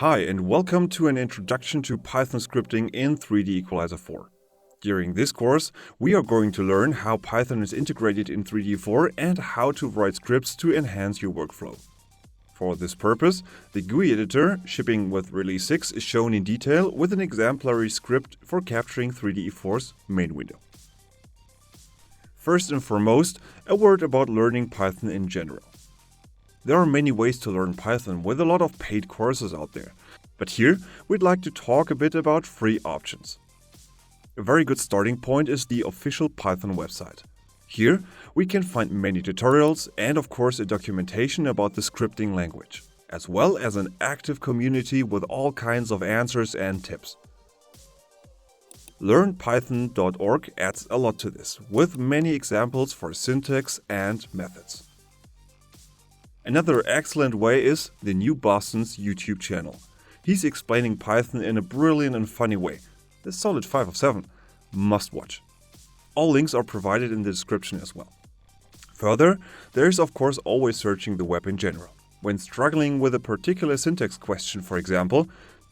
Hi and welcome to an introduction to Python scripting in 3DEqualizer4. During this course, we are going to learn how Python is integrated in 3D4 and how to write scripts to enhance your workflow. For this purpose, the GUI Editor, shipping with Release 6, is shown in detail with an exemplary script for capturing 3DE4's main window. First and foremost, a word about learning Python in general. There are many ways to learn Python with a lot of paid courses out there, but here we'd like to talk a bit about free options. A very good starting point is the official Python website. Here we can find many tutorials and of course a documentation about the scripting language, as well as an active community with all kinds of answers and tips. LearnPython.org adds a lot to this, with many examples for syntax and methods. Another excellent way is the New Boston's YouTube channel. He's explaining Python in a brilliant and funny way. A solid 5 of 7. Must watch. All links are provided in the description as well. Further, there is of course always searching the web in general. When struggling with a particular syntax question, for example,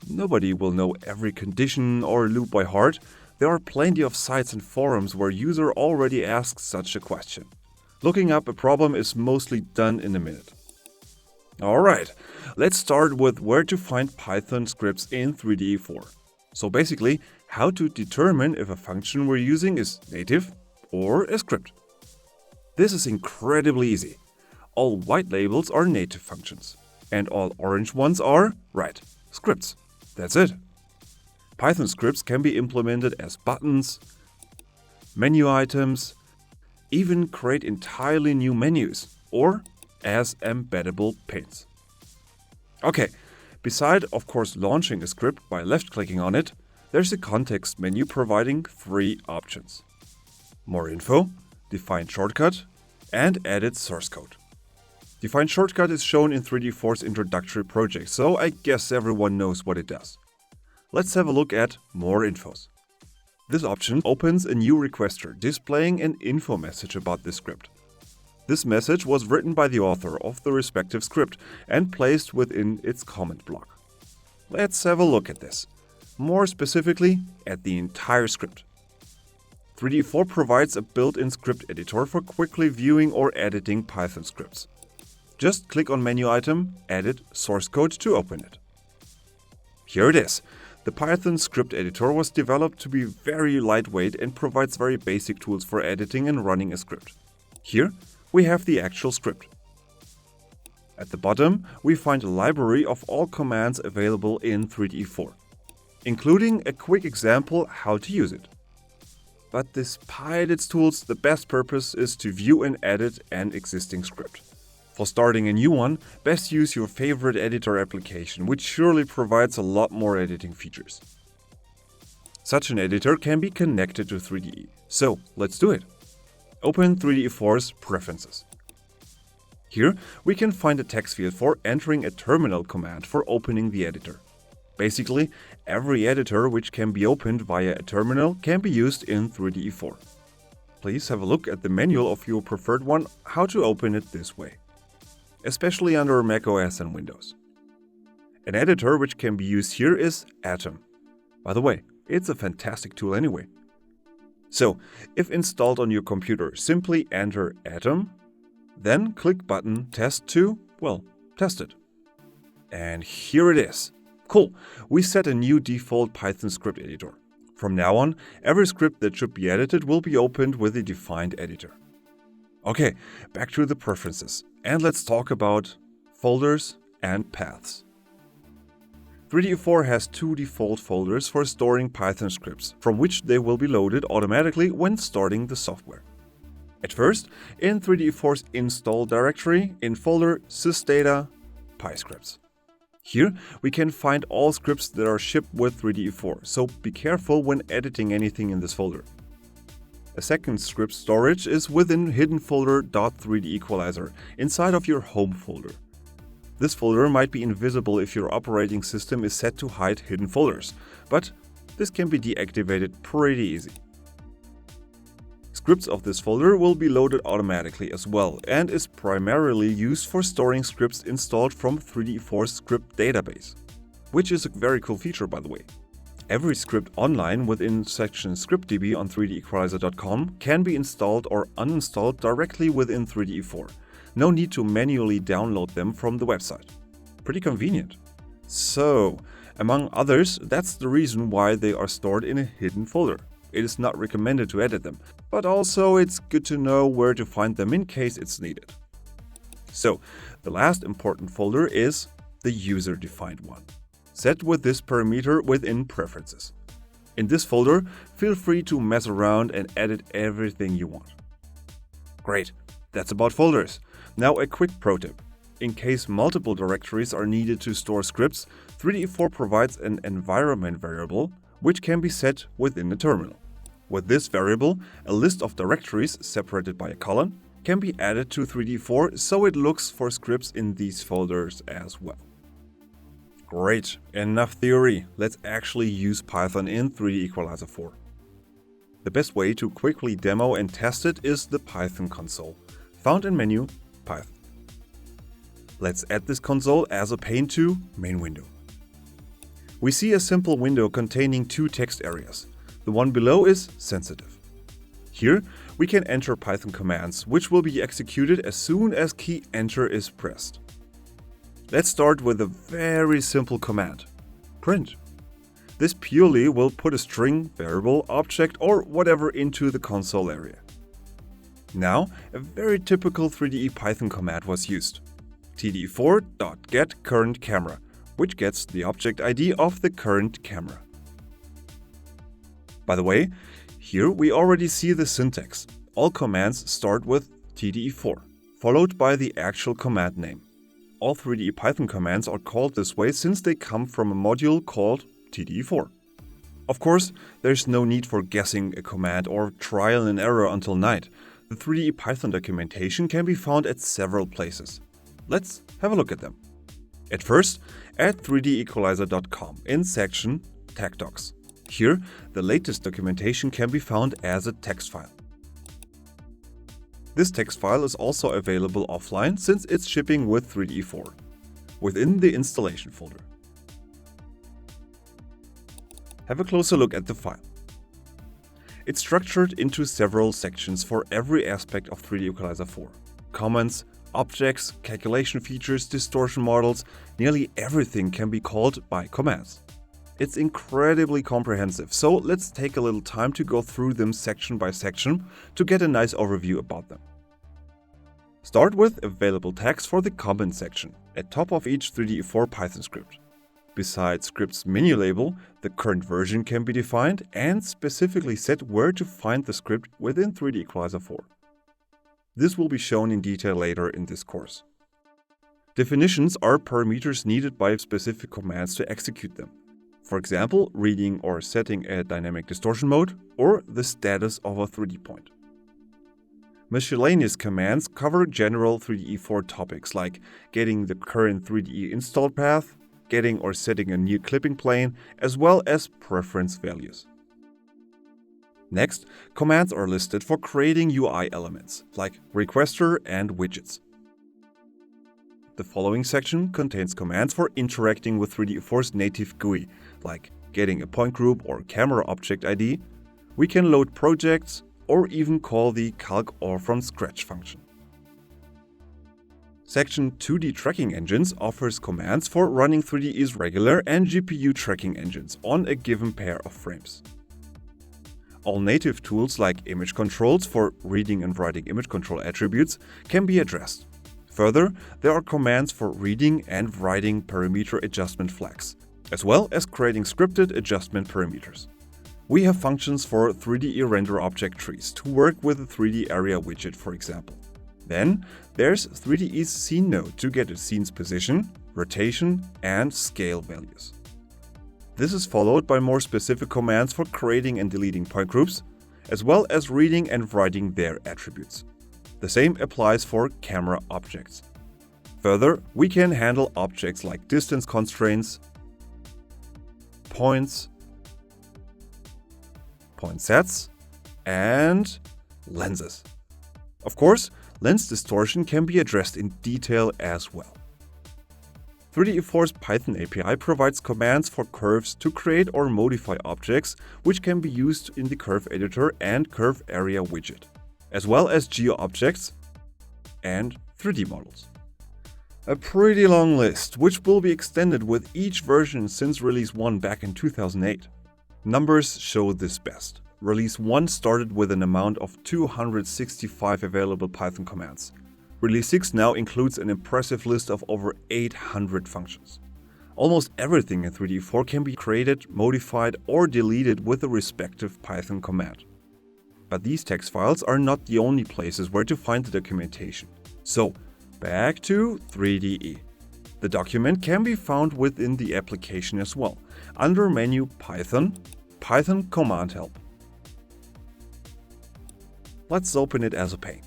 nobody will know every condition or loop by heart. There are plenty of sites and forums where user already asks such a question. Looking up a problem is mostly done in a minute. Alright, let's start with where to find Python scripts in 3DE4. So basically, how to determine if a function we're using is native or a script. This is incredibly easy. All white labels are native functions, and all orange ones are, right, scripts. That's it. Python scripts can be implemented as buttons, menu items, even create entirely new menus, or as embeddable panes. Okay, beside of course launching a script by left-clicking on it, there's a context menu providing 3 options. More info, defined shortcut, and edit source code. Defined shortcut is shown in 3D4's introductory project, so I guess everyone knows what it does. Let's have a look at more infos. This option opens a new requester displaying an info message about this script. This message was written by the author of the respective script and placed within its comment block. Let's have a look at this. More specifically, at the entire script. 3D4 provides a built-in script editor for quickly viewing or editing Python scripts. Just click on menu item, edit source code to open it. Here it is. The Python script editor was developed to be very lightweight and provides very basic tools for editing and running a script. Here we have the actual script. At the bottom, we find a library of all commands available in 3D4, including a quick example how to use it. But despite its tools, the best purpose is to view and edit an existing script. For starting a new one, best use your favorite editor application, which surely provides a lot more editing features. Such an editor can be connected to 3DE, so let's do it. Open 3DE4's Preferences. Here we can find a text field for entering a terminal command for opening the editor. Basically, every editor which can be opened via a terminal can be used in 3DE4. Please have a look at the manual of your preferred one how to open it this way, especially under macOS and Windows. An editor which can be used here is Atom. By the way, it's a fantastic tool anyway. So, if installed on your computer, simply enter Atom, then click button Test to, test it. And here it is. Cool, we set a new default Python script editor. From now on, every script that should be edited will be opened with a defined editor. Okay, back to the preferences, and let's talk about folders and paths. 3DE4 has 2 default folders for storing Python scripts, from which they will be loaded automatically when starting the software. At first, in 3DE4's install directory, in folder sysdata pyscripts. Here we can find all scripts that are shipped with 3DE4, so be careful when editing anything in this folder. A second script storage is within hidden folder .3DEqualizer inside of your home folder. This folder might be invisible if your operating system is set to hide hidden folders, but this can be deactivated pretty easy. Scripts of this folder will be loaded automatically as well and is primarily used for storing scripts installed from 3DE4's script database. which is a very cool feature, by the way. Every script online within section scriptdb on 3DEqualizer.com can be installed or uninstalled directly within 3DE4. No need to manually download them from the website. Pretty convenient. So, among others, that's the reason why they are stored in a hidden folder. It is not recommended to edit them, but also it's good to know where to find them in case it's needed. So, the last important folder is the user-defined one, set with this parameter within Preferences. In this folder, feel free to mess around and edit everything you want. Great, that's about folders. Now a quick pro tip. In case multiple directories are needed to store scripts, 3DE4 provides an environment variable which can be set within the terminal. With this variable, a list of directories separated by a colon can be added to 3DE4 so it looks for scripts in these folders as well. Great, enough theory. Let's actually use Python in 3DEqualizer4. The best way to quickly demo and test it is the Python console, found in menu Python. Let's add this console as a pane to main window. We see a simple window containing two text areas. The one below is sensitive. Here, we can enter Python commands, which will be executed as soon as key enter is pressed. Let's start with a very simple command, print. This purely will put a string, variable, object, or whatever into the console area. Now, a very typical 3DE Python command was used. tde4.getCurrentCamera, which gets the object ID of the current camera. By the way, here we already see the syntax. All commands start with tde4, followed by the actual command name. All 3DE Python commands are called this way since they come from a module called tde4. Of course, there's no need for guessing a command or trial and error until night. The 3DE Python documentation can be found at several places. Let's have a look at them. At first, at 3DEqualizer.com in section Tech Docs. Here, the latest documentation can be found as a text file. This text file is also available offline since it's shipping with 3DE4, within the installation folder. Have a closer look at the file. It's structured into several sections for every aspect of 3DEqualizer4. Comments, objects, calculation features, distortion models, nearly everything can be called by commands. It's incredibly comprehensive, so let's take a little time to go through them section by section to get a nice overview about them. Start with available tags for the comment section at top of each 3DE4 Python script. Besides script's menu label, the current version can be defined and specifically set where to find the script within 3DEqualizer4. This will be shown in detail later in this course. Definitions are parameters needed by specific commands to execute them. For example, reading or setting a dynamic distortion mode, or the status of a 3D point. Miscellaneous commands cover general 3DE4 topics like getting the current 3DE install path, getting or setting a new clipping plane, as well as preference values. Next, commands are listed for creating UI elements, like requester and widgets. The following section contains commands for interacting with 3DE4's native GUI, like getting a point group or camera object ID. We can load projects or even call the calc or from scratch function. Section 2D Tracking Engines offers commands for running 3DE's regular and GPU tracking engines on a given pair of frames. All native tools like image controls for reading and writing image control attributes can be addressed. Further, there are commands for reading and writing parameter adjustment flags, as well as creating scripted adjustment parameters. We have functions for 3DE render object trees to work with the 3D area widget, for example. Then, there's 3DE's scene node to get a scene's position, rotation, and scale values. This is followed by more specific commands for creating and deleting point groups, as well as reading and writing their attributes. The same applies for camera objects. Further, we can handle objects like distance constraints, points, point sets, and lenses. Of course, lens distortion can be addressed in detail as well. 3DE4's Python API provides commands for curves to create or modify objects, which can be used in the Curve Editor and Curve Area widget, as well as GeoObjects and 3D models. A pretty long list, which will be extended with each version since Release 1 back in 2008. Numbers show this best. Release 1 started with an amount of 265 available Python commands. Release 6 now includes an impressive list of over 800 functions. Almost everything in 3DE4 can be created, modified, or deleted with the respective Python command. But these text files are not the only places where to find the documentation. So, back to 3DE. The document can be found within the application as well, under menu Python, Python Command Help. Let's open it as a pane.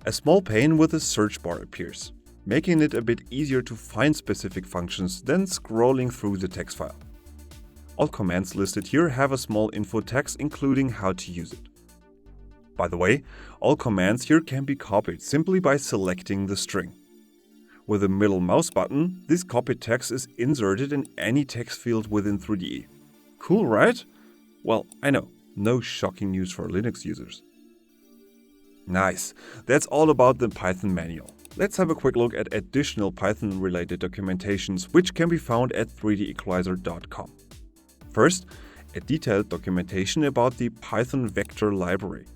A small pane with a search bar appears, making it a bit easier to find specific functions than scrolling through the text file. All commands listed here have a small info text including how to use it. By the way, all commands here can be copied simply by selecting the string. With the middle mouse button, this copied text is inserted in any text field within 3DE. Cool, right? Well, I know, no shocking news for Linux users. Nice, that's all about the Python manual. Let's have a quick look at additional Python-related documentations which can be found at 3DEqualizer4.com. First, a detailed documentation about the Python vector library.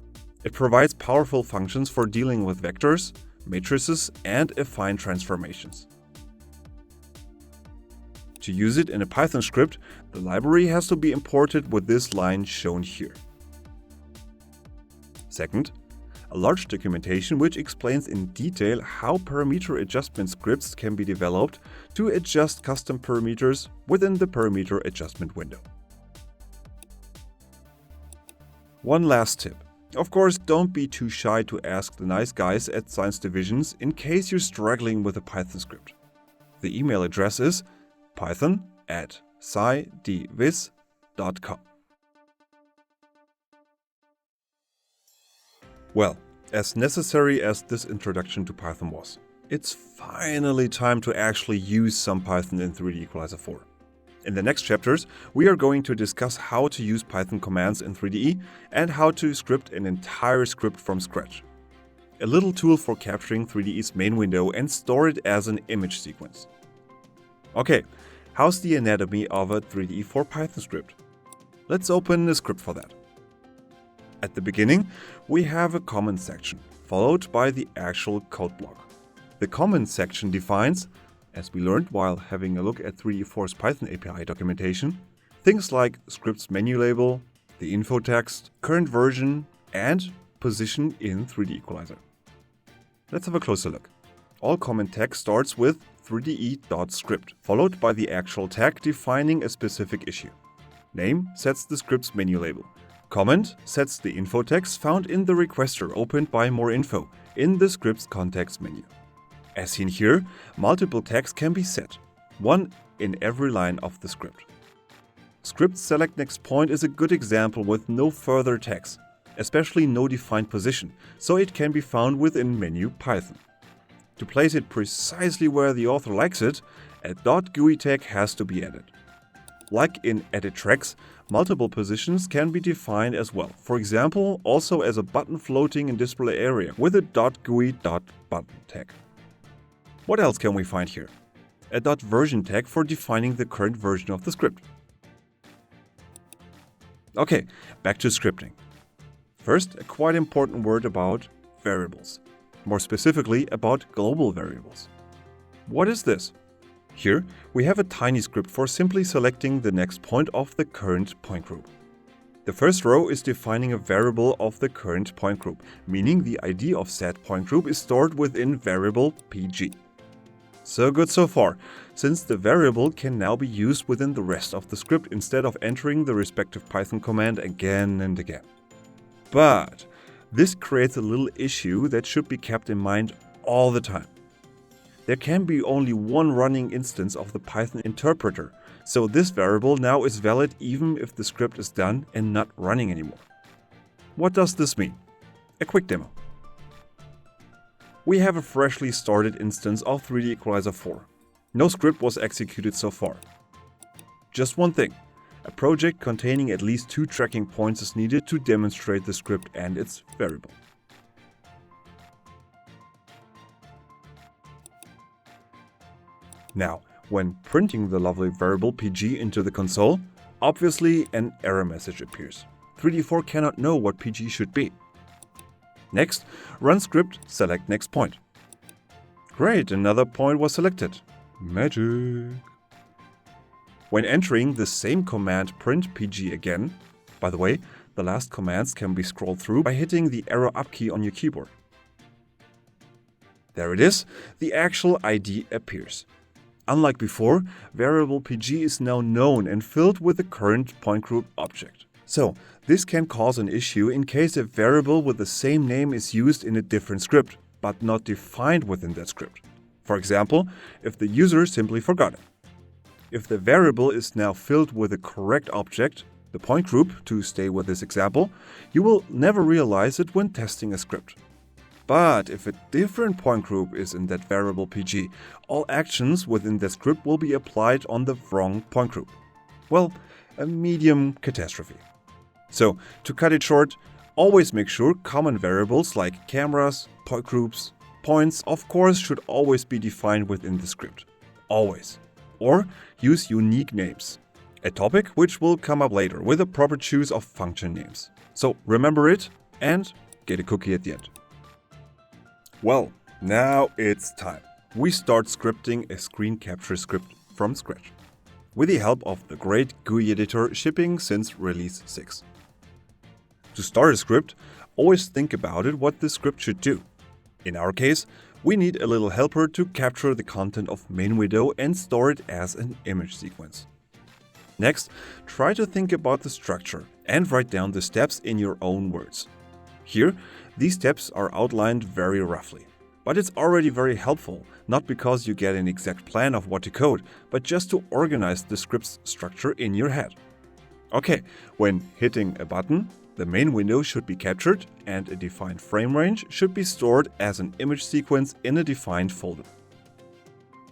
It provides powerful functions for dealing with vectors, matrices, and affine transformations. To use it in a Python script, the library has to be imported with this line shown here. Second, a large documentation which explains in detail how parameter adjustment scripts can be developed to adjust custom parameters within the parameter adjustment window. One last tip. Of course, don't be too shy to ask the nice guys at Science Divisions in case you're struggling with a Python script. The email address is python@scidivis.com. Well, as necessary as this introduction to Python was, it's finally time to actually use some Python in 3DEqualizer4. In the next chapters, we are going to discuss how to use Python commands in 3DE and how to script an entire script from scratch. A little tool for capturing 3DE's main window and store it as an image sequence. Okay, how's the anatomy of a 3DE4 Python script? Let's open a script for that. At the beginning, we have a comment section, followed by the actual code block. The comment section defines, as we learned while having a look at 3DE4's Python API documentation, things like script's menu label, the info text, current version, and position in 3DEqualizer. Let's have a closer look. All comment text starts with 3de.script, followed by the actual tag defining a specific issue. Name sets the script's menu label. Comment sets the info text found in the requester opened by more info in the script's context menu. As seen here, multiple tags can be set, one in every line of the script. Script select next point is a good example with no further tags, especially no defined position, so it can be found within menu Python. To place it precisely where the author likes it, a .GUI tag has to be added. Like in edit tracks, multiple positions can be defined as well, for example, also as a button floating in display area with a .GUI.button tag. What else can we find here? A .version tag for defining the current version of the script. Okay, back to scripting. First, a quite important word about variables. More specifically, about global variables. What is this? Here, we have a tiny script for simply selecting the next point of the current point group. The first row is defining a variable of the current point group, meaning the ID of said point group is stored within variable PG. So good so far, since the variable can now be used within the rest of the script instead of entering the respective Python command again and again. But this creates a little issue that should be kept in mind all the time. There can be only one running instance of the Python interpreter, so this variable now is valid even if the script is done and not running anymore. What does this mean? A quick demo. we have a freshly started instance of 3DEqualizer4. No script was executed so far. Just one thing. A project containing at least 2 tracking points is needed to demonstrate the script and its variable. Now, when printing the lovely variable PG into the console, obviously an error message appears. 3D4 cannot know what PG should be. Next, run script, select next point. Great, another point was selected. Magic! When entering the same command print PG again, by the way, the last commands can be scrolled through by hitting the arrow up key on your keyboard. There it is, the actual ID appears. Unlike before, variable PG is now known and filled with the current point group object. So, this can cause an issue in case a variable with the same name is used in a different script, but not defined within that script. For example, if the user simply forgot it. If the variable is now filled with the correct object, the point group, to stay with this example, you will never realize it when testing a script. But if a different point group is in that variable PG, all actions within the script will be applied on the wrong point group. Well, a medium catastrophe. So, to cut it short, always make sure common variables like cameras, point groups, points, of course, should always be defined within the script. Always. Or use unique names. A topic which will come up later with a proper choice of function names. So remember it and get a cookie at the end. Well, now it's time. We start scripting a screen capture script from scratch, with the help of the great GUI Editor shipping since release 6. To start a script, always think about it what the script should do. In our case, we need a little helper to capture the content of main window and store it as an image sequence. Next, try to think about the structure and write down the steps in your own words. Here, these steps are outlined very roughly, but it's already very helpful, not because you get an exact plan of what to code, but just to organize the script's structure in your head. Okay, when hitting a button, the main window should be captured and a defined frame range should be stored as an image sequence in a defined folder.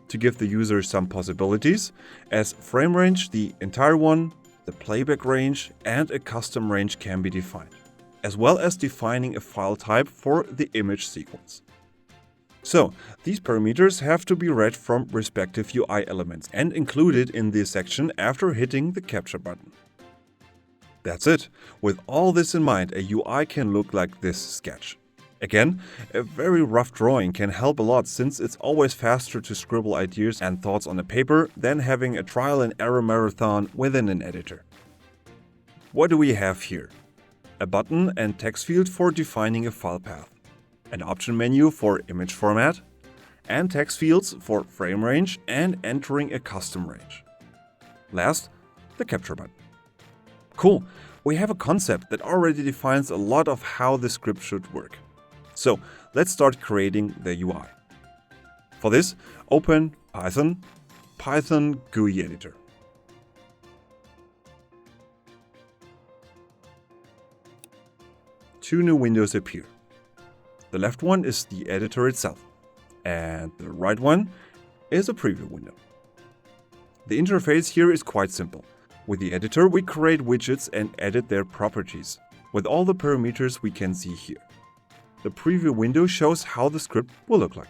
To give the user some possibilities, as frame range, the entire one, the playback range, and a custom range can be defined, as well as defining a file type for the image sequence. So, these parameters have to be read from respective UI elements and included in this section after hitting the capture button. That's it. With all this in mind, a UI can look like this sketch. Again, a very rough drawing can help a lot since it's always faster to scribble ideas and thoughts on a paper than having a trial and error marathon within an editor. What do we have here? A button and text field for defining a file path, an option menu for image format, and text fields for frame range and entering a custom range. Last, the capture button. Cool, we have a concept that already defines a lot of how the script should work. So let's start creating the UI. For this, open Python GUI Editor. Two new windows appear. The left one is the editor itself, and the right one is a preview window. The interface here is quite simple. With the editor, we create widgets and edit their properties, with all the parameters we can see here. The preview window shows how the script will look like.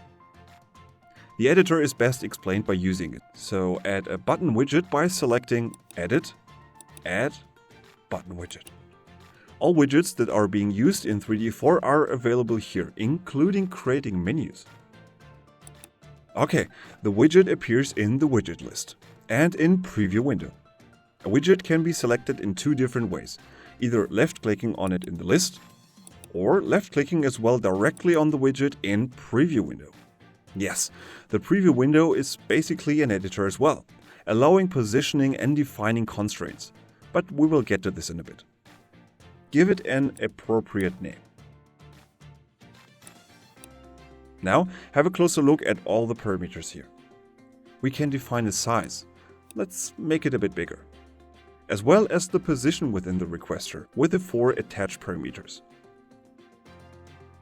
The editor is best explained by using it, so add a button widget by selecting Edit, Add, Button Widget. All widgets that are being used in 3D4 are available here, including creating menus. Okay, the widget appears in the widget list and in preview window. A widget can be selected in two different ways, either left-clicking on it in the list, or left-clicking as well directly on the widget in preview window. Yes, the preview window is basically an editor as well, allowing positioning and defining constraints, but we will get to this in a bit. Give it an appropriate name. Now, have a closer look at all the parameters here. We can define the size. Let's make it a bit bigger, as well as the position within the requester with the 4 attached parameters.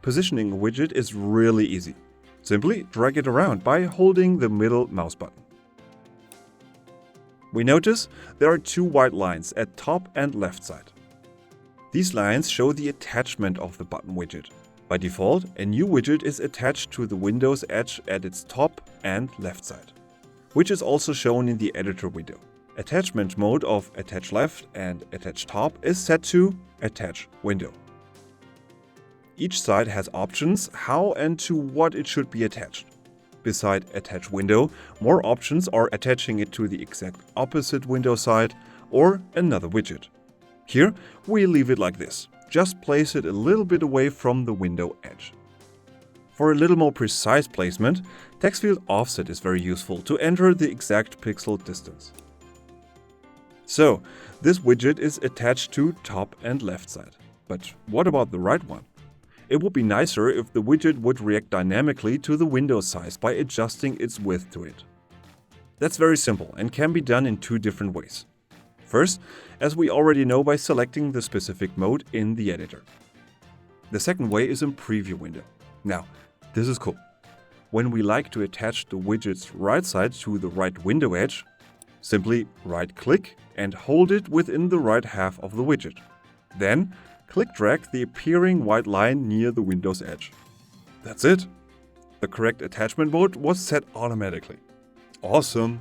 Positioning a widget is really easy. Simply drag it around by holding the middle mouse button. We notice there are two white lines at top and left side. These lines show the attachment of the button widget. By default, a new widget is attached to the Windows edge at its top and left side, which is also shown in the editor window. Attachment mode of Attach Left and Attach Top is set to Attach Window. Each side has options how and to what it should be attached. Beside Attach Window, more options are attaching it to the exact opposite window side or another widget. Here, we leave it like this. Just place it a little bit away from the window edge. For a little more precise placement, text field offset is very useful to enter the exact pixel distance. So, this widget is attached to top and left side. But what about the right one? It would be nicer if the widget would react dynamically to the window size by adjusting its width to it. That's very simple and can be done in two different ways. First, as we already know, by selecting the specific mode in the editor. The second way is in Preview window. Now, this is cool. When we like to attach the widget's right side to the right window edge, simply right-click and hold it within the right half of the widget. Then, click-drag the appearing white line near the window's edge. That's it. The correct attachment mode was set automatically. Awesome!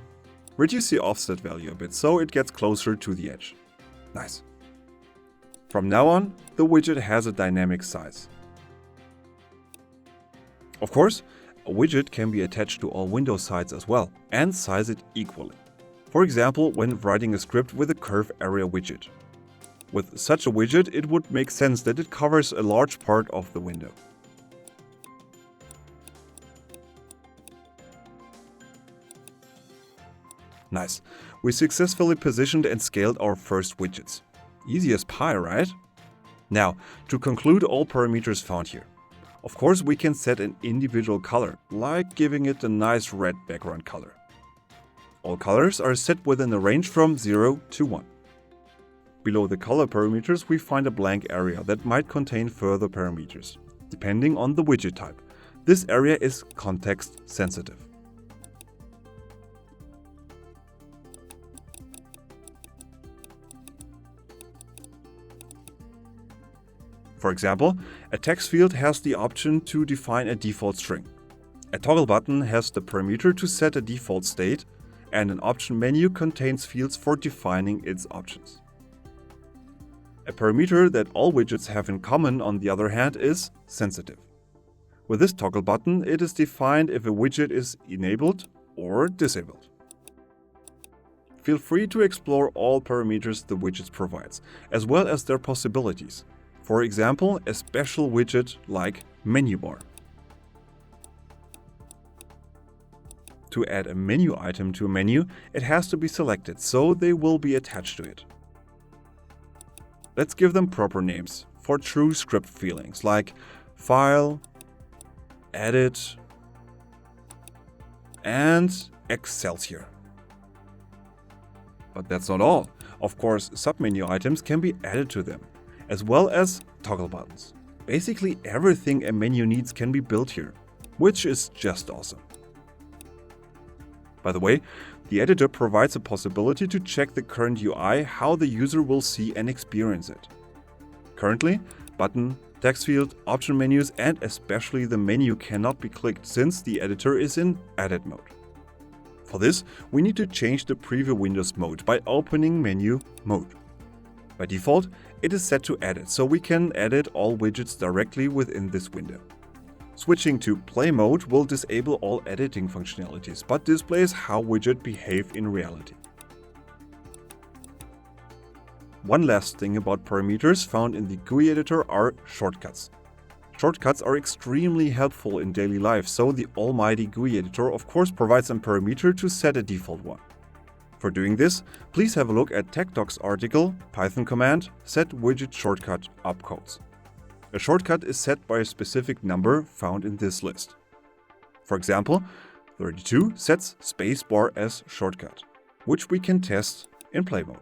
Reduce the offset value a bit so it gets closer to the edge. Nice. From now on, the widget has a dynamic size. Of course, a widget can be attached to all window sides as well and size it equally. For example, when writing a script with a curve area widget. With such a widget, it would make sense that it covers a large part of the window. Nice. We successfully positioned and scaled our first widgets. Easy as pie, right? Now, to conclude all parameters found here. Of course, we can set an individual color, like giving it a nice red background color. All colors are set within a range from 0 to 1. Below the color parameters, we find a blank area that might contain further parameters, depending on the widget type. This area is context sensitive. For example, a text field has the option to define a default string. A toggle button has the parameter to set a default state, and an option menu contains fields for defining its options. A parameter that all widgets have in common, on the other hand, is sensitive. With this toggle button, it is defined if a widget is enabled or disabled. Feel free to explore all parameters the widget provides, as well as their possibilities. For example, a special widget like menu bar. To add a menu item to a menu, it has to be selected, so they will be attached to it. Let's give them proper names for true script feelings like File, Edit, and Excelsior. But that's not all. Of course, submenu items can be added to them, as well as toggle buttons. Basically everything a menu needs can be built here, which is just awesome. By the way, the editor provides a possibility to check the current UI, how the user will see and experience it. Currently, button, text field, option menus, and especially the menu cannot be clicked since the editor is in edit mode. For this, we need to change the preview windows mode by opening menu mode. By default, it is set to edit, so we can edit all widgets directly within this window. Switching to play mode will disable all editing functionalities, but displays how widgets behave in reality. One last thing about parameters found in the GUI editor are shortcuts. Shortcuts are extremely helpful in daily life, so the almighty GUI editor of course provides a parameter to set a default one. For doing this, please have a look at TechDoc's article, Python command, set widget shortcut opcodes. A shortcut is set by a specific number found in this list. For example, 32 sets spacebar as shortcut, which we can test in play mode.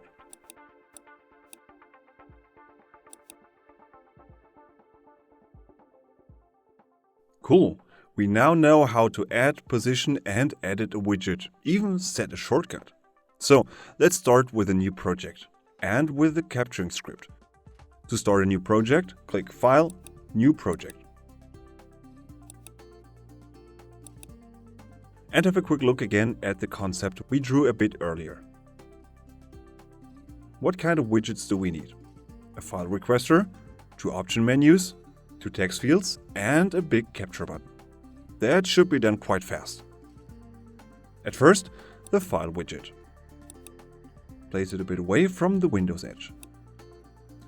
Cool. We now know how to add, position and edit a widget, even set a shortcut. So let's start with a new project and with the capturing script. To start a new project, click File, New Project. And have a quick look again at the concept we drew a bit earlier. What kind of widgets do we need? A file requester, 2 option menus, 2 text fields and a big capture button. That should be done quite fast. At first, the file widget. Place it a bit away from the Windows edge.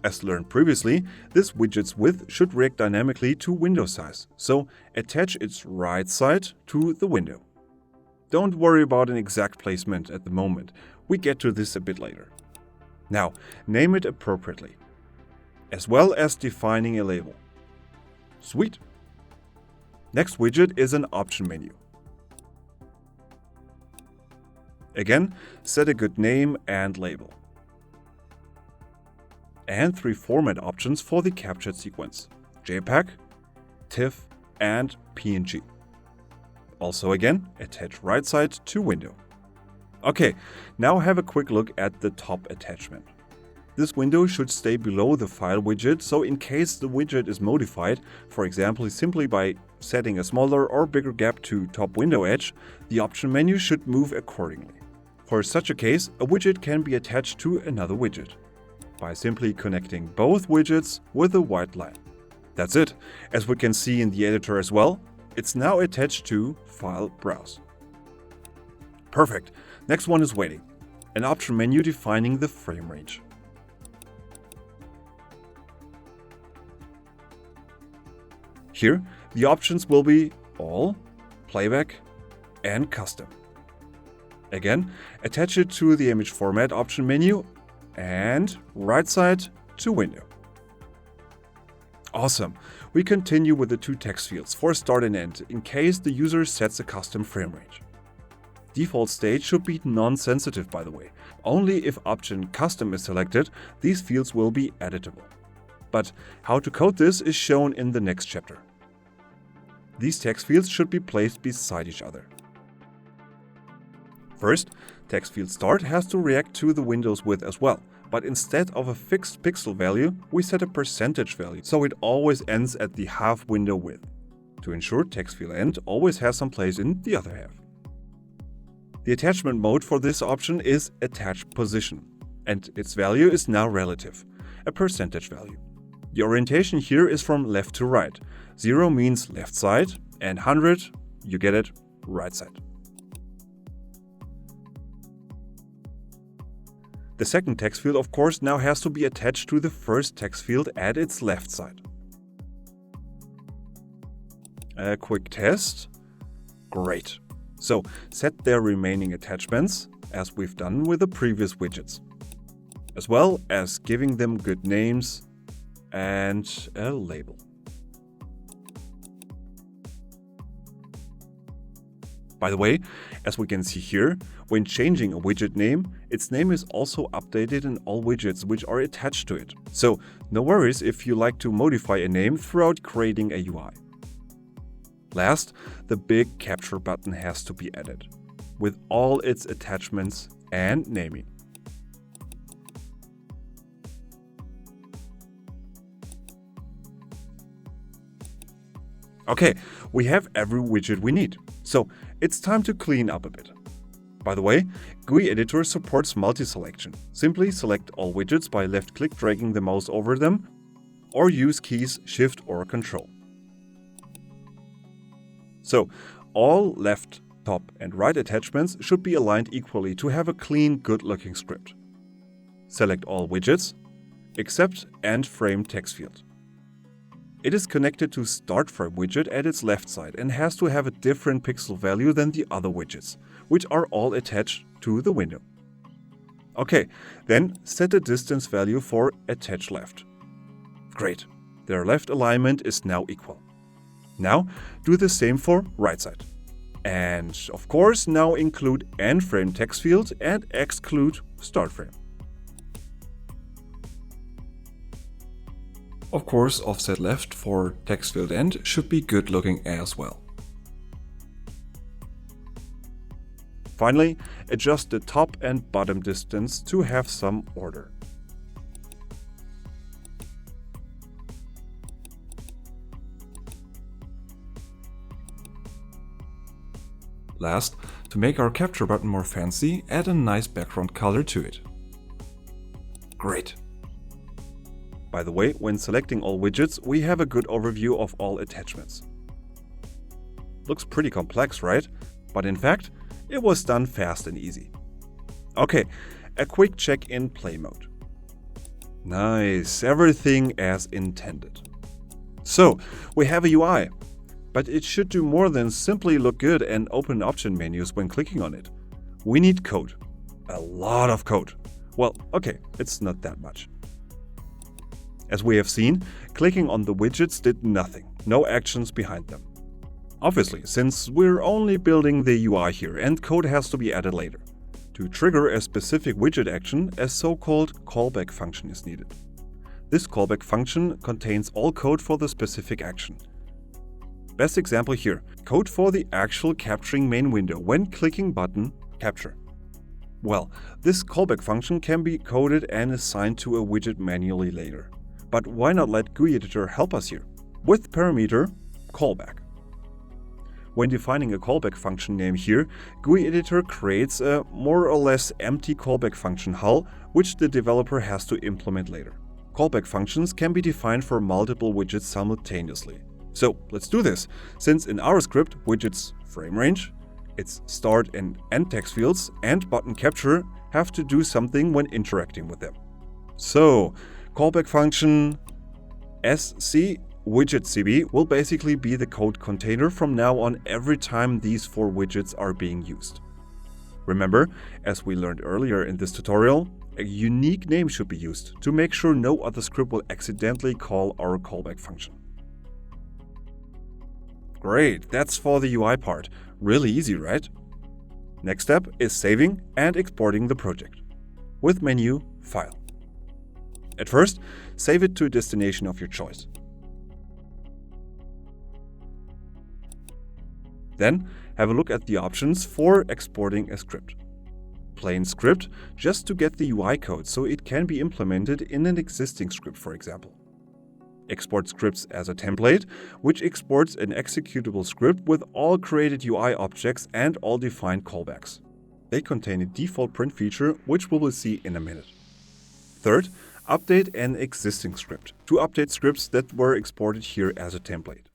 As learned previously, this widget's width should react dynamically to window size, so attach its right side to the window. Don't worry about an exact placement at the moment, we get to this a bit later. Now, name it appropriately, as well as defining a label. Sweet! Next widget is an option menu. Again, set a good name and label. And 3 format options for the captured sequence: JPEG, TIFF and PNG. Also again, attach right side to window. Okay, now have a quick look at the top attachment. This window should stay below the file widget, so in case the widget is modified, for example simply by setting a smaller or bigger gap to top window edge, the option menu should move accordingly. For such a case, a widget can be attached to another widget by simply connecting both widgets with a white line. That's it. As we can see in the editor as well, it's now attached to File Browse. Perfect. Next one is waiting. An option menu defining the frame range. Here, the options will be All, Playback and Custom. Again, attach it to the image format option menu and right side to window. Awesome! We continue with the 2 text fields for start and end in case the user sets a custom frame range. Default state should be non-sensitive, by the way. Only if option Custom is selected, these fields will be editable. But how to code this is shown in the next chapter. These text fields should be placed beside each other. First, text field start has to react to the window's width as well, but instead of a fixed pixel value, we set a percentage value, so it always ends at the half window width, to ensure text field end always has some place in the other half. The attachment mode for this option is Attach Position, and its value is now relative, a percentage value. The orientation here is from left to right. 0 means left side, and 100, you get it, right side. The second text field, of course, now has to be attached to the first text field at its left side. A quick test. Great. So, set their remaining attachments, as we've done with the previous widgets, as well as giving them good names and a label. By the way, as we can see here, when changing a widget name, its name is also updated in all widgets which are attached to it. So no worries if you like to modify a name throughout creating a UI. Last, the big capture button has to be added, with all its attachments and naming. Okay, we have every widget we need, so it's time to clean up a bit. By the way, GUI Editor supports multi-selection. Simply select all widgets by left-click dragging the mouse over them, or use keys Shift or Control. So, all left, top and right attachments should be aligned equally to have a clean, good-looking script. Select all widgets, except End Frame text field. It is connected to Start Frame widget at its left side and has to have a different pixel value than the other widgets, which are all attached to the window. Okay, then set a distance value for Attach Left. Great, their left alignment is now equal. Now do the same for right side. And of course now include End Frame text field and exclude Start Frame. Of course, offset left for text field end should be good looking as well. Finally, adjust the top and bottom distance to have some order. Last, to make our capture button more fancy, add a nice background color to it. Great! By the way, when selecting all widgets, we have a good overview of all attachments. Looks pretty complex, right? But in fact, it was done fast and easy. Okay, a quick check in play mode. Nice, everything as intended. So, we have a UI, but it should do more than simply look good and open option menus when clicking on it. We need code. A lot of code. Well, okay, it's not that much. As we have seen, clicking on the widgets did nothing, no actions behind them. Obviously, since we're only building the UI here and code has to be added later. To trigger a specific widget action, a so-called callback function is needed. This callback function contains all code for the specific action. Best example here, code for the actual capturing main window when clicking button capture. Well, this callback function can be coded and assigned to a widget manually later. But why not let GUI Editor help us here? With parameter callback. When defining a callback function name here, GUI Editor creates a more or less empty callback function hull, which the developer has to implement later. Callback functions can be defined for multiple widgets simultaneously. So let's do this, since in our script, widgets FrameRange, its start and end text fields, and button capture have to do something when interacting with them. So, callback function SC widget CB will basically be the code container from now on every time these 4 widgets are being used. Remember, as we learned earlier in this tutorial, a unique name should be used to make sure no other script will accidentally call our callback function. Great, that's for the UI part. Really easy, right? Next step is saving and exporting the project. With menu, File. At first, save it to a destination of your choice. Then, have a look at the options for exporting a script. Plain script, just to get the UI code so it can be implemented in an existing script, for example. Export scripts as a template, which exports an executable script with all created UI objects and all defined callbacks. They contain a default print feature, which we will see in a minute. Third, update an existing script to update scripts that were exported here as a template.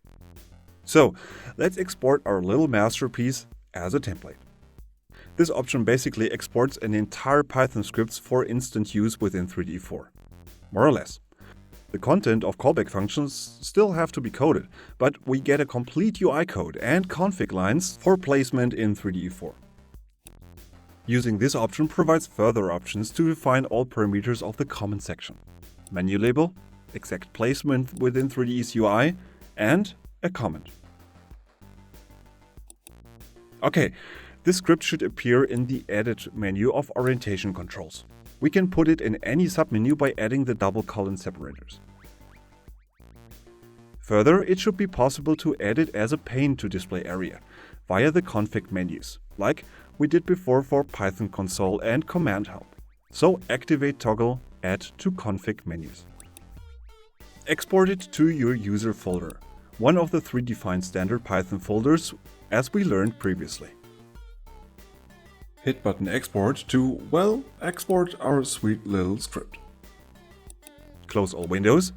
So, let's export our little masterpiece as a template. This option basically exports an entire Python script for instant use within 3DE4. More or less. The content of callback functions still have to be coded, but we get a complete UI code and config lines for placement in 3DE4. Using this option provides further options to define all parameters of the comment section. Menu label, exact placement within 3D's UI, and a comment. Okay, this script should appear in the Edit menu of orientation controls. We can put it in any submenu by adding the double colon separators. Further, it should be possible to add it as a pane to display area via the config menus, like we did before for Python console and command help. So activate toggle Add to config menus. Export it to your user folder, one of the 3 defined standard Python folders as we learned previously. Hit button export to, well, export our sweet little script. Close all windows.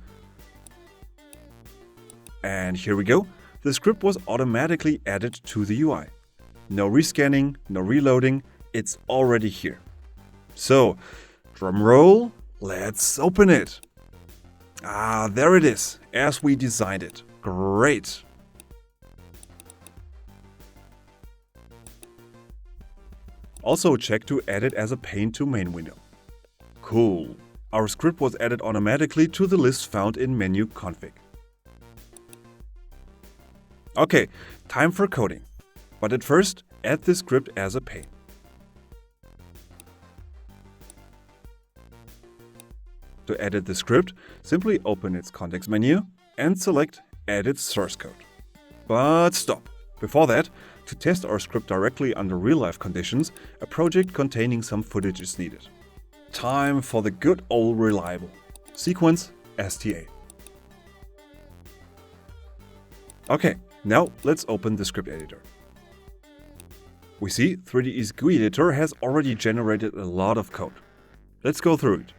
And here we go. The script was automatically added to the UI. No rescanning, no reloading, it's already here. So, drum roll, let's open it. Ah, there it is, as we designed it. Great. Also check to add it as a pane to main window. Cool. Our script was added automatically to the list found in menu config. Okay, time for coding. But at first, add the script as a pane. To edit the script, simply open its context menu and select Edit Source Code. But stop. Before that, To test our script directly under real-life conditions, a project containing some footage is needed. Time for the good old reliable sequence STA. Okay, now let's open the script editor. We see 3De's GUI Editor has already generated a lot of code. Let's go through it.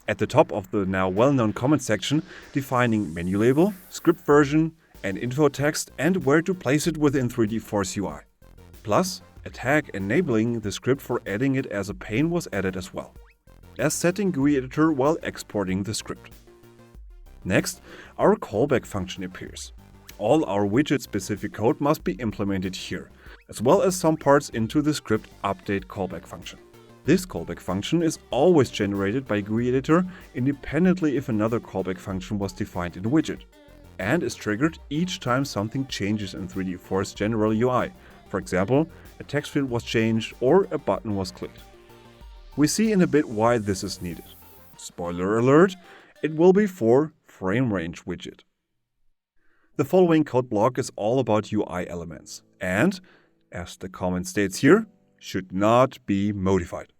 At the top of the now well-known comment section, defining menu label, script version, and info text, and where to place it within 3D Force UI. Plus, a tag enabling the script for adding it as a pane was added as well, as setting GUI Editor while exporting the script. Next, our callback function appears. All our widget-specific code must be implemented here, as well as some parts into the script update callback function. This callback function is always generated by GUI Editor independently if another callback function was defined in the widget, and is triggered each time something changes in 3D Force General UI. For example, a text field was changed or a button was clicked. We see in a bit why this is needed. Spoiler alert, it will be for FrameRange widget. The following code block is all about UI elements and, as the comment states here, should not be modified.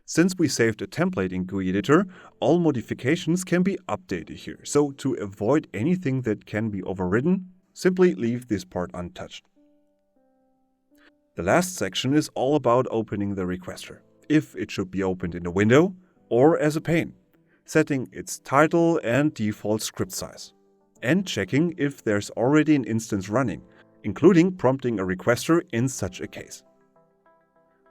Since we saved a template in GUI Editor, all modifications can be updated here, so to avoid anything that can be overridden, simply leave this part untouched. The last section is all about opening the requester, if it should be opened in a window or as a pane, setting its title and default script size, and checking if there's already an instance running, including prompting a requester in such a case.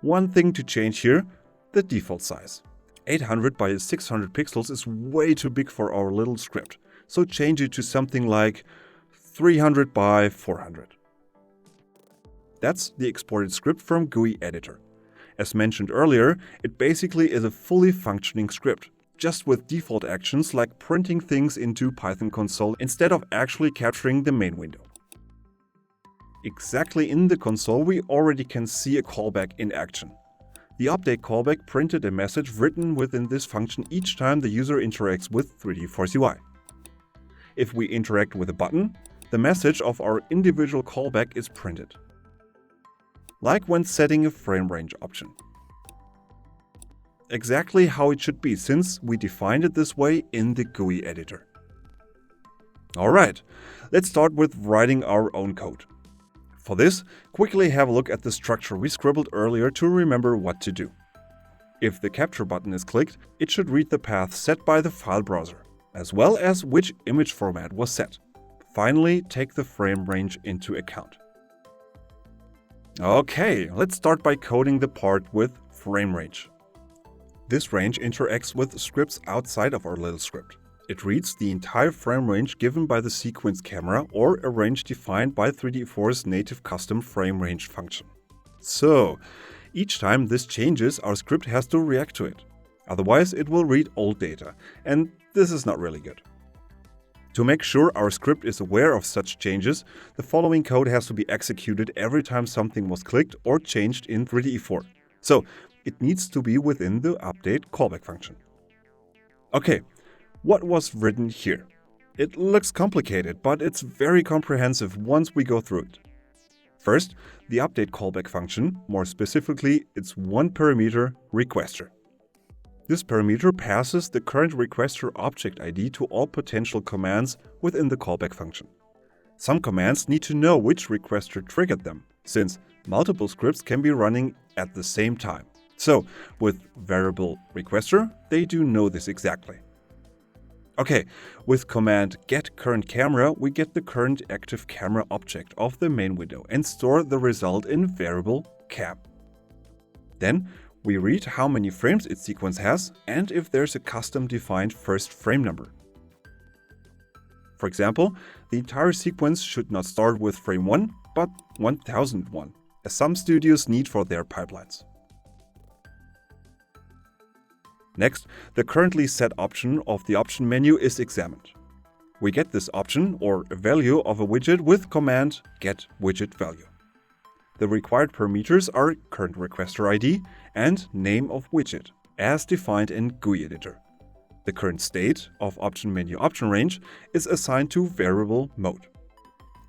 One thing to change here, the default size. 800 by 600 pixels is way too big for our little script, so change it to something like 300 by 400. That's the exported script from GUI Editor. As mentioned earlier, it basically is a fully functioning script, just with default actions like printing things into Python console instead of actually capturing the main window. Exactly in the console we already can see a callback in action. The update callback printed a message written within this function each time the user interacts with 3D Force UI. If we interact with a button, the message of our individual callback is printed. Like when setting a FrameRange option. Exactly how it should be, since we defined it this way in the GUI Editor. Alright, let's start with writing our own code. For this, quickly have a look at the structure we scribbled earlier to remember what to do. If the capture button is clicked, it should read the path set by the file browser, as well as which image format was set. Finally, take the frame range into account. Okay, let's start by coding the part with FrameRange. This range interacts with scripts outside of our little script. It reads the entire frame range given by the sequence camera or a range defined by 3D Force native custom FrameRange function. So, each time this changes, our script has to react to it. Otherwise, it will read old data, and this is not really good. To make sure our script is aware of such changes, the following code has to be executed every time something was clicked or changed in 3DE4. So, it needs to be within the update callback function. Okay, what was written here? It looks complicated, but it's very comprehensive once we go through it. First, the update callback function, more specifically its one parameter, requester. This parameter passes the current requester object ID to all potential commands within the callback function. Some commands need to know which requester triggered them, since multiple scripts can be running at the same time. So, with variable requester, they do know this exactly. Okay, with command getCurrentCamera, we get the current active camera object of the main window and store the result in variable cam. Then, we read how many frames its sequence has and if there's a custom defined first frame number. For example, the entire sequence should not start with frame 1, but 1001, as some studios need for their pipelines. Next, the currently set option of the option menu is examined. We get this option, or a value of a widget, with command getWidgetValue. The required parameters are current requester ID and name of widget, as defined in GUI Editor. The current state of option menu option range is assigned to variable mode.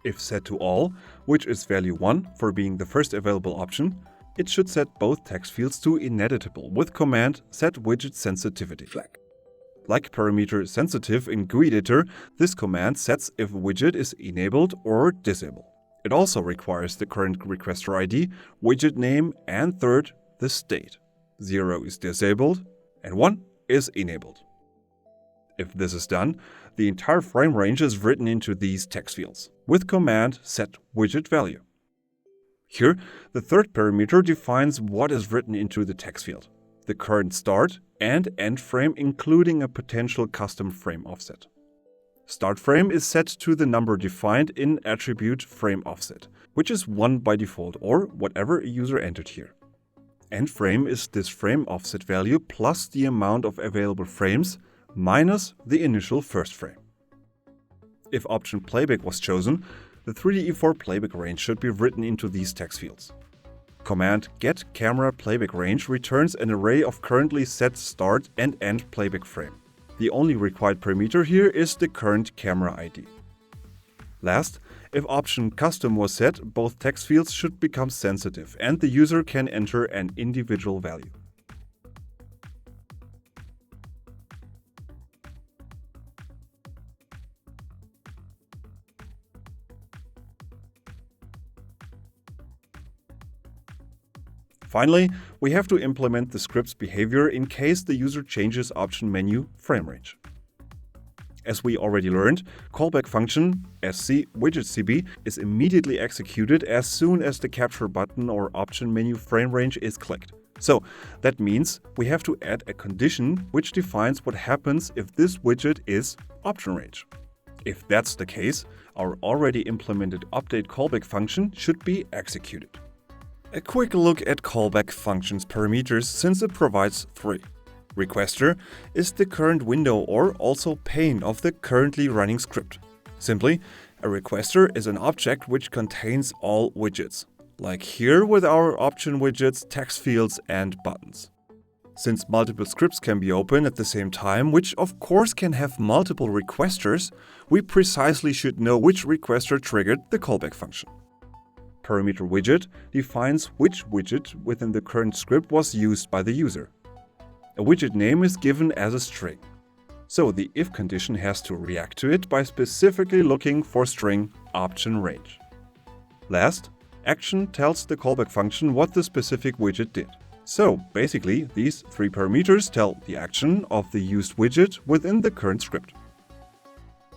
If set to all, which is value 1 for being the first available option, it should set both text fields to ineditable with command set widget sensitivity flag. Like parameter sensitive in GUI Editor, this command sets if widget is enabled or disabled. It also requires the current requester ID, widget name, and third, the state. 0 is disabled and 1 is enabled. If this is done, the entire frame range is written into these text fields with command set widget value. Here, the third parameter defines what is written into the text field, the current start and end frame, including a potential custom frame offset. Start frame is set to the number defined in attribute frame offset, which is 1 by default or whatever a user entered here. End frame is this frame offset value plus the amount of available frames minus the initial first frame. If option playback was chosen, the 3DE4 playback range should be written into these text fields. Command get camera playback range returns an array of currently set start and end playback frame. The only required parameter here is the current camera ID. Last, if option custom was set, both text fields should become sensitive and the user can enter an individual value. Finally, we have to implement the script's behavior in case the user changes option menu FrameRange. As we already learned, callback function sc widgetcb is immediately executed as soon as the capture button or option menu FrameRange is clicked. So that means we have to add a condition which defines what happens if this widget is option range. If that's the case, our already implemented update callback function should be executed. A quick look at callback function's parameters since it provides 3. Requester is the current window or also pane of the currently running script. Simply, a requester is an object which contains all widgets, like here with our option widgets, text fields, and buttons. Since multiple scripts can be open at the same time, which of course can have multiple requesters, we precisely should know which requester triggered the callback function. Parameter widget defines which widget within the current script was used by the user. A widget name is given as a string. So the if condition has to react to it by specifically looking for string option range. Last, action tells the callback function what the specific widget did. So basically, these 3 parameters tell the action of the used widget within the current script.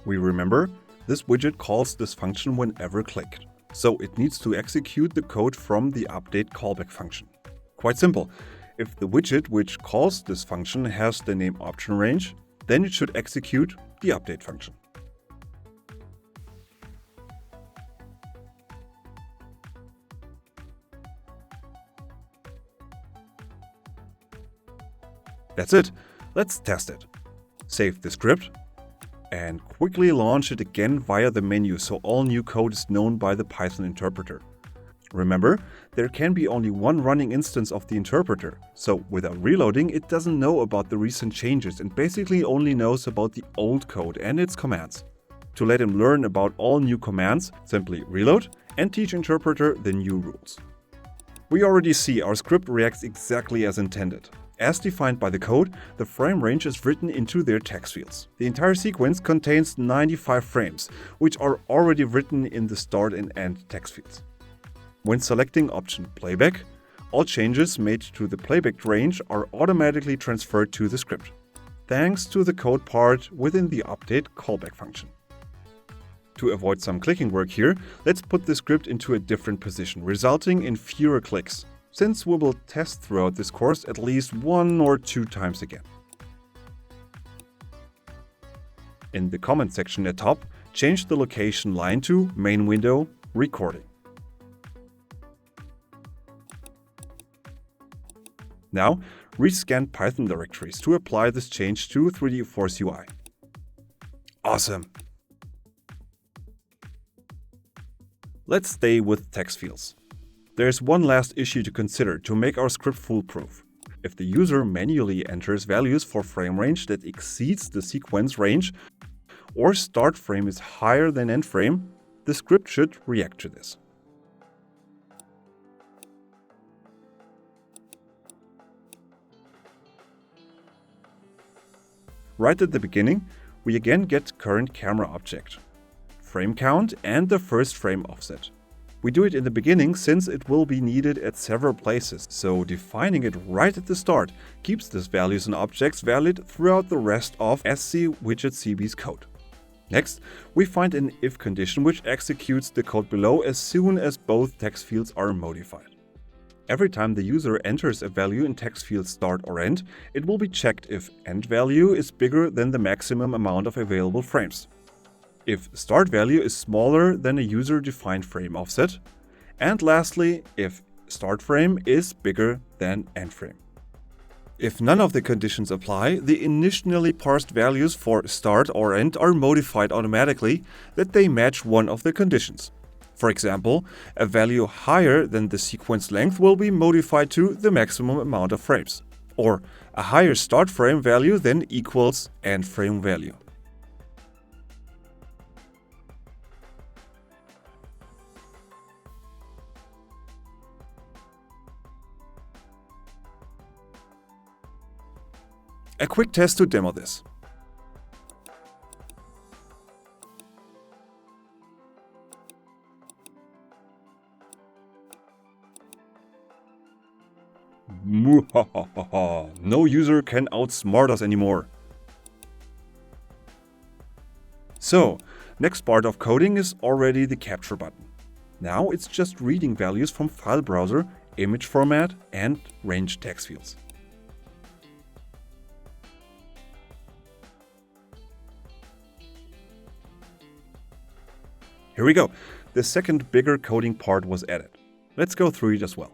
We remember, this widget calls this function whenever clicked. So it needs to execute the code from the update callback function. Quite simple. If the widget which calls this function has the name option range, then it should execute the update function. That's it. Let's test it. Save the script and quickly launch it again via the menu so all new code is known by the Python interpreter. Remember, there can be only one running instance of the interpreter, so without reloading it doesn't know about the recent changes and basically only knows about the old code and its commands. To let him learn about all new commands, simply reload and teach interpreter the new rules. We already see our script reacts exactly as intended. As defined by the code, the frame range is written into their text fields. The entire sequence contains 95 frames, which are already written in the start and end text fields. When selecting option playback, all changes made to the playback range are automatically transferred to the script, thanks to the code part within the update callback function. To avoid some clicking work here, let's put the script into a different position, resulting in fewer clicks, since we will test throughout this course at least 1 or 2 times again. In the comment section at top, change the location line to main window recording. Now, rescan Python directories to apply this change to 3DE4's UI. Awesome! Let's stay with text fields. There's one last issue to consider to make our script foolproof. If the user manually enters values for frame range that exceeds the sequence range, or start frame is higher than end frame, The script should react to this. Right at the beginning, we again get current camera object, frame count, and the first frame offset. We do it in the beginning since it will be needed at several places, so defining it right at the start keeps these values and objects valid throughout the rest of SC-Widget-CB's code. Next, we find an if condition which executes the code below as soon as both text fields are modified. Every time the user enters a value in text field start or end, it will be checked if end value is bigger than the maximum amount of available frames, if start value is smaller than a user-defined frame offset, and lastly, if start frame is bigger than end frame. If none of the conditions apply, the initially parsed values for start or end are modified automatically that they match one of the conditions. For example, a value higher than the sequence length will be modified to the maximum amount of frames, or a higher start frame value then equals end frame value. A quick test to demo this. No user can outsmart us anymore. So, next part of coding is already the capture button. Now it's just reading values from file browser, image format, and range text fields. Here we go. The second bigger coding part was added. Let's go through it as well.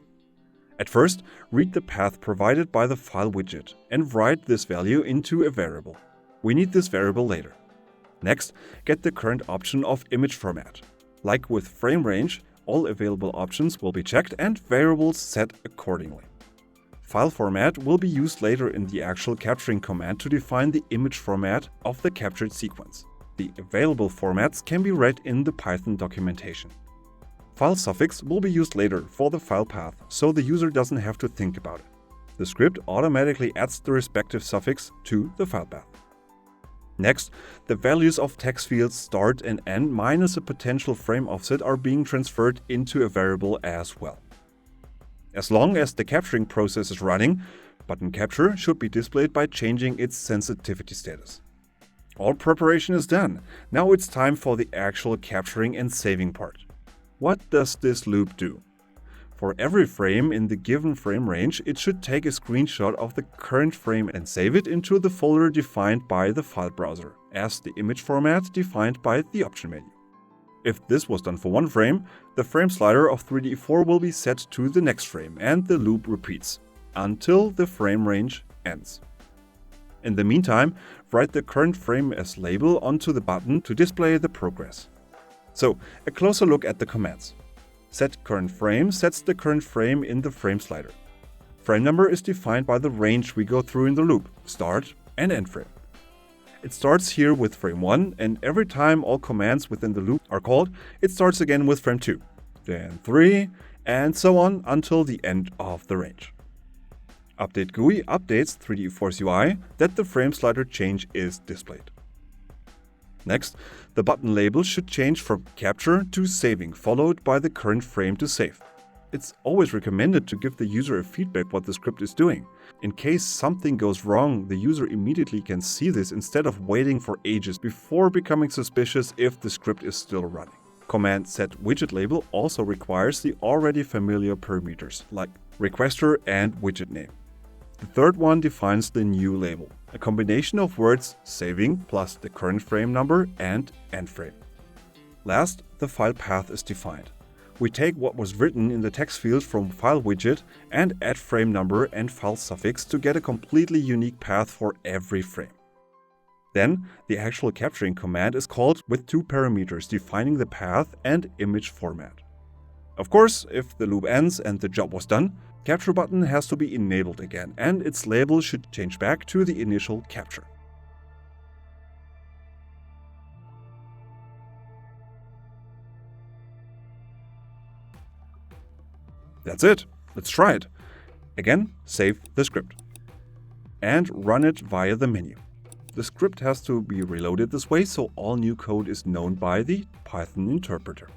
At first, read the path provided by the file widget and write this value into a variable. We need this variable later. Next, get the current option of image format. Like with FrameRange, all available options will be checked and variables set accordingly. File format will be used later in the actual capturing command to define the image format of the captured sequence. The available formats can be read in the Python documentation. File suffix will be used later for the file path, so the user doesn't have to think about it. The script automatically adds the respective suffix to the file path. Next, the values of text fields start and end minus a potential frame offset are being transferred into a variable as well. As long as the capturing process is running, button capture should be displayed by changing its sensitivity status. All preparation is done. Now it's time for the actual capturing and saving part. What does this loop do? For every frame in the given frame range, it should take a screenshot of the current frame and save it into the folder defined by the file browser, as the image format defined by the option menu. If this was done for one frame, the frame slider of 3DE4 will be set to the next frame and the loop repeats, until the frame range ends. In the meantime, write the current frame as label onto the button to display the progress. So, a closer look at the commands. Set current frame sets the current frame in the frame slider. Frame number is defined by the range we go through in the loop, start and end frame. It starts here with frame 1, and every time all commands within the loop are called, it starts again with frame 2, then 3, and so on until the end of the range. Update GUI updates 3DE4's UI that the frame slider change is displayed. Next, the button label should change from capture to saving, followed by the current frame to save. It's always recommended to give the user a feedback what the script is doing. In case something goes wrong, the user immediately can see this instead of waiting for ages before becoming suspicious if the script is still running. Command set widget label also requires the already familiar parameters like requester and widget name. The third one defines the new label, a combination of words saving plus the current frame number and end frame. Last, the file path is defined. We take what was written in the text field from file widget and add frame number and file suffix to get a completely unique path for every frame. Then, the actual capturing command is called with two parameters defining the path and image format. Of course, if the loop ends and the job was done, capture button has to be enabled again and its label should change back to the initial capture. That's it. Let's try it. Again, save the script and run it via the menu. The script has to be reloaded this way, so all new code is known by the Python interpreter.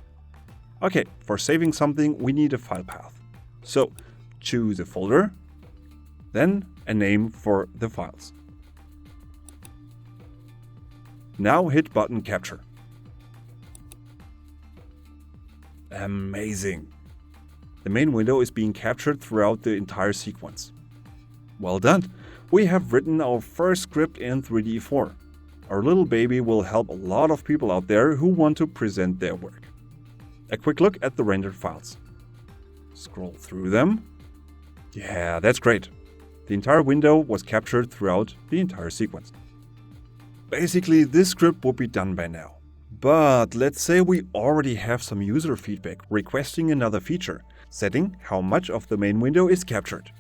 Okay, for saving something, we need a file path. So choose a folder, then a name for the files. Now hit button capture. Amazing! The main window is being captured throughout the entire sequence. Well done! We have written our first script in 3DE4. Our little baby will help a lot of people out there who want to present their work. A quick look at the rendered files. Scroll through them. Yeah, that's great. The entire window was captured throughout the entire sequence. Basically, this script would be done by now. But let's say we already have some user feedback requesting another feature, setting how much of the main window is captured.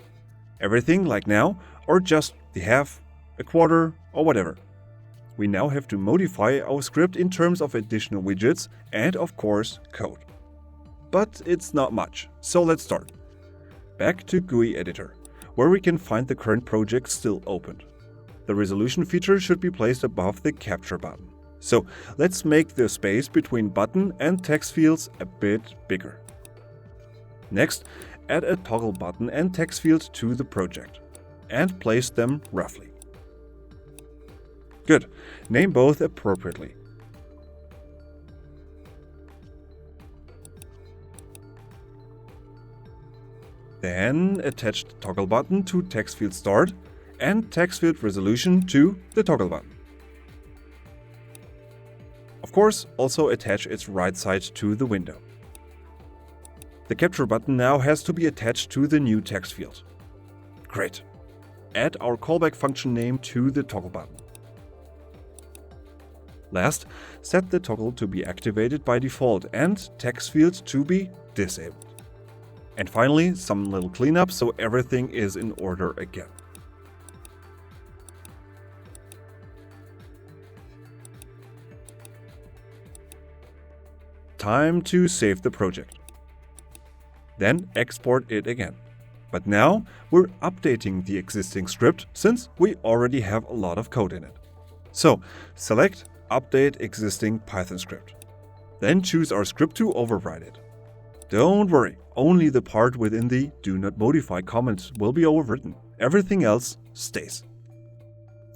Everything like now, or just the half, a quarter, or whatever. We now have to modify our script in terms of additional widgets and, of course, code. But it's not much, so let's start. Back to GUI Editor, where we can find the current project still opened. The resolution feature should be placed above the capture button. So let's make the space between button and text fields a bit bigger. Next, add a toggle button and text field to the project and place them roughly. Good. Name both appropriately. Then attach the toggle button to text field start and text field resolution to the toggle button. Of course, also attach its right side to the window. The capture button now has to be attached to the new text field. Great. Add our callback function name to the toggle button. Last, set the toggle to be activated by default and text field to be disabled. And finally, some little cleanup so everything is in order again. Time to save the project. Then export it again. But now we're updating the existing script since we already have a lot of code in it. So select Update Existing Python Script. Then choose our script to override it. Don't worry, only the part within the Do Not Modify comment will be overwritten. Everything else stays.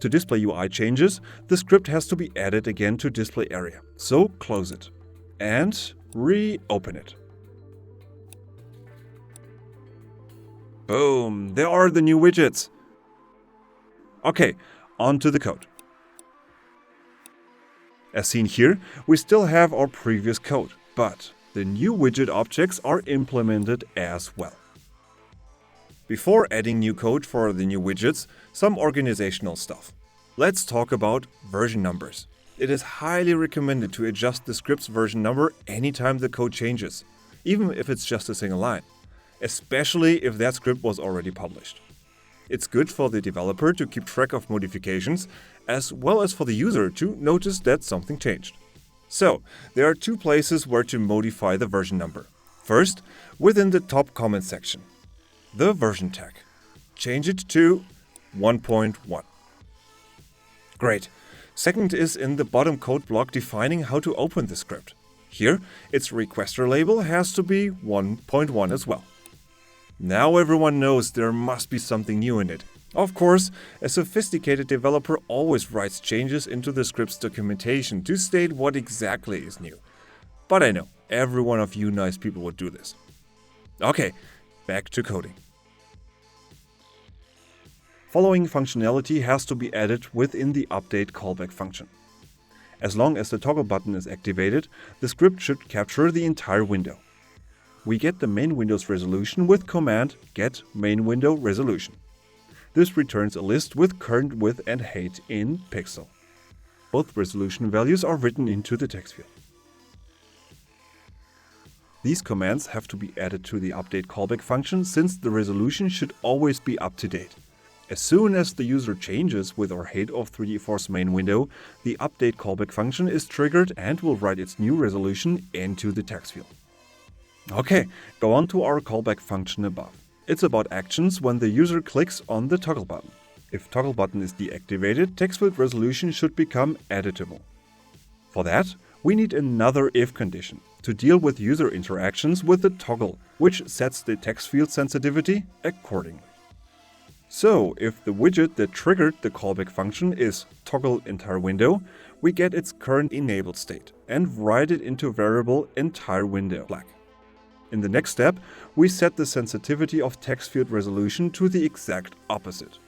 To display UI changes, the script has to be added again to display area. So close it and reopen it. Boom, there are the new widgets. Okay, on to the code. As seen here, we still have our previous code, but the new widget objects are implemented as well. Before adding new code for the new widgets, some organizational stuff. Let's talk about version numbers. It is highly recommended to adjust the script's version number anytime the code changes, even if it's just a single line, especially if that script was already published. It's good for the developer to keep track of modifications, as well as for the user to notice that something changed. So, there are two places where to modify the version number. First, within the top comment section, the version tag. Change it to 1.1. Great. Second is in the bottom code block defining how to open the script. Here, its requester label has to be 1.1 as well. Now everyone knows there must be something new in it. Of course, a sophisticated developer always writes changes into the script's documentation to state what exactly is new. But I know, every one of you nice people would do this. Okay, back to coding. Following functionality has to be added within the update callback function. As long as the toggle button is activated, the script should capture the entire window. We get the main window's resolution with command get main window resolution. This returns a list with current width and height in pixel. Both resolution values are written into the text field. These commands have to be added to the update callback function since the resolution should always be up to date. As soon as the user changes width or height of 3DE4's main window, the update callback function is triggered and will write its new resolution into the text field. Okay, go on to our callback function above. It's about actions when the user clicks on the toggle button. If toggle button is deactivated, text field resolution should become editable. For that, we need another if condition to deal with user interactions with the toggle, which sets the text field sensitivity accordingly. So, if the widget that triggered the callback function is toggle entire window, we get its current enabled state and write it into variable entire window flag. In the next step, we set the sensitivity of text field resolution to the exact opposite.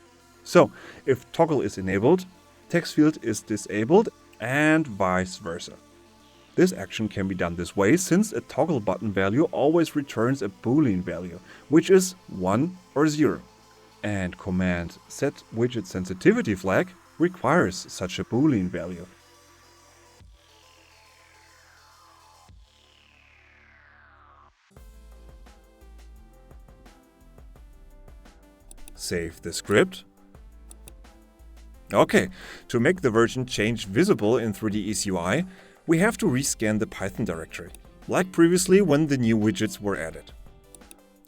So, if toggle is enabled, text field is disabled, and vice versa. This action can be done this way since a toggle button value always returns a Boolean value, which is 1 or 0. And command set widget sensitivity flag requires such a Boolean value. Save the script. Okay, to make the version change visible in 3DE's UI, we have to rescan the Python directory, like previously when the new widgets were added.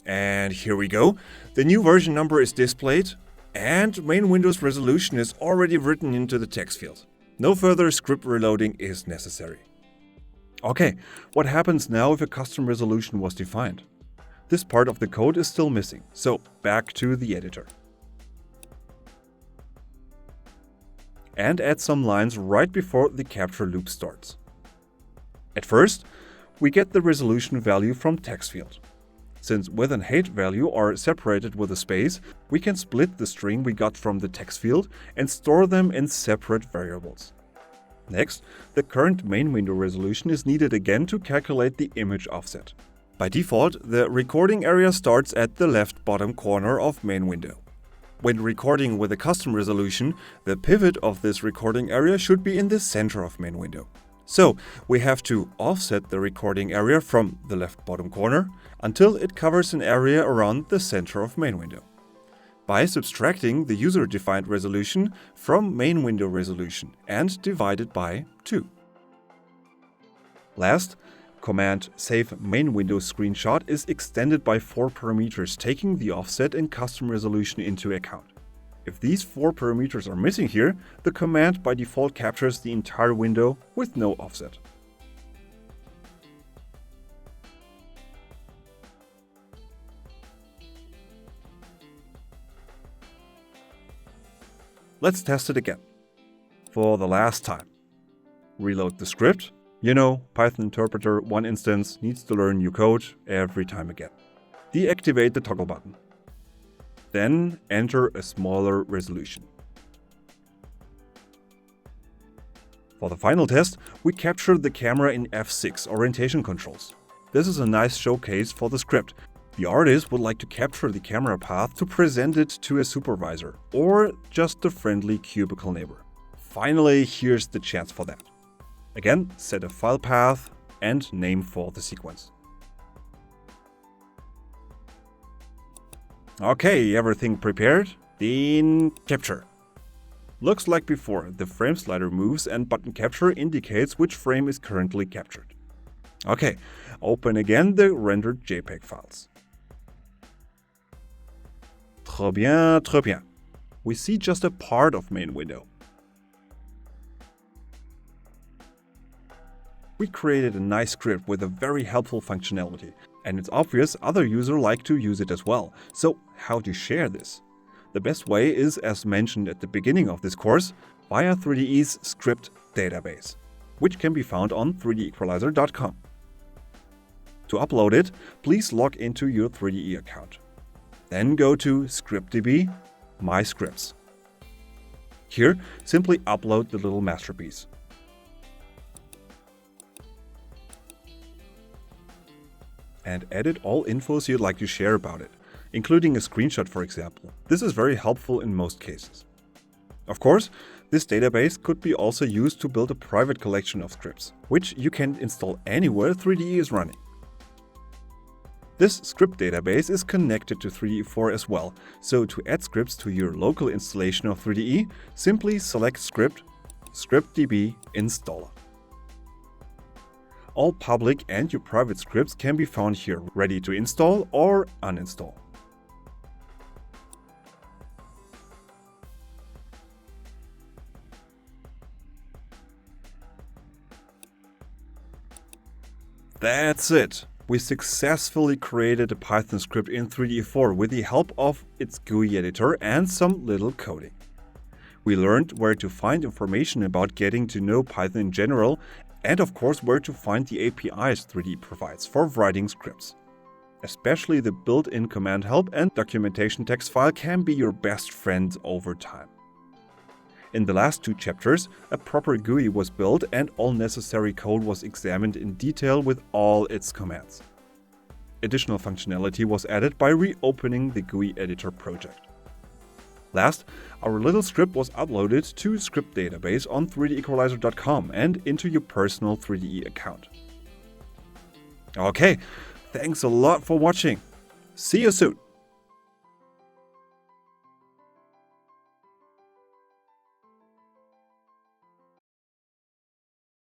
And here we go, the new version number is displayed, and main window's resolution is already written into the text field. No further script reloading is necessary. Okay, what happens now if a custom resolution was defined? This part of the code is still missing, so back to the editor. And add some lines right before the capture loop starts. At first, we get the resolution value from text field. Since width and height value are separated with a space, we can split the string we got from the text field and store them in separate variables. Next, the current main window resolution is needed again to calculate the image offset. By default, the recording area starts at the left bottom corner of main window. When recording with a custom resolution, the pivot of this recording area should be in the center of main window. So, we have to offset the recording area from the left bottom corner until it covers an area around the center of main window. By subtracting the user-defined resolution from main window resolution and divide it by 2. Last, command save main window screenshot is extended by 4 parameters, taking the offset and custom resolution into account. If these 4 parameters are missing here, the command by default captures the entire window with no offset. Let's test it again. For the last time. Reload the script. You know, Python interpreter 1 instance needs to learn new code every time again. Deactivate the toggle button. Then enter a smaller resolution. For the final test, we captured the camera in F6 orientation controls. This is a nice showcase for the script. The artist would like to capture the camera path to present it to a supervisor or just a friendly cubicle neighbor. Finally, here's the chance for that. Again, set a file path and name for the sequence. Okay, everything prepared? Then capture. Looks like before, the frame slider moves and button capture indicates which frame is currently captured. Okay, open again the rendered JPEG files. Très bien, très bien. We see just a part of main window. We created a nice script with a very helpful functionality, and it's obvious other users like to use it as well. So how to share this? The best way is, as mentioned at the beginning of this course, via 3DE's script database, which can be found on 3DEqualizer4.com. To upload it, please log into your 3DE account. Then go to ScriptDB, My Scripts. Here, simply upload the little masterpiece. And edit all infos you'd like to share about it, including a screenshot, for example. This is very helpful in most cases. Of course, this database could be also used to build a private collection of scripts, which you can install anywhere 3DE is running. This script database is connected to 3DE4 as well, so to add scripts to your local installation of 3DE, simply select Script, ScriptDB Installer. All public and your private scripts can be found here, ready to install or uninstall. That's it! We successfully created a Python script in 3DE4 with the help of its GUI editor and some little coding. We learned where to find information about getting to know Python in general, and of course where to find the APIs 3D provides for writing scripts. Especially the built-in command help and documentation text file can be your best friend over time. In the last 2 chapters, a proper GUI was built and all necessary code was examined in detail with all its commands. Additional functionality was added by reopening the GUI Editor project. Last, our little script was uploaded to script database on 3DEqualizer4.com and into your personal 3DE account. Okay, thanks a lot for watching. See you soon!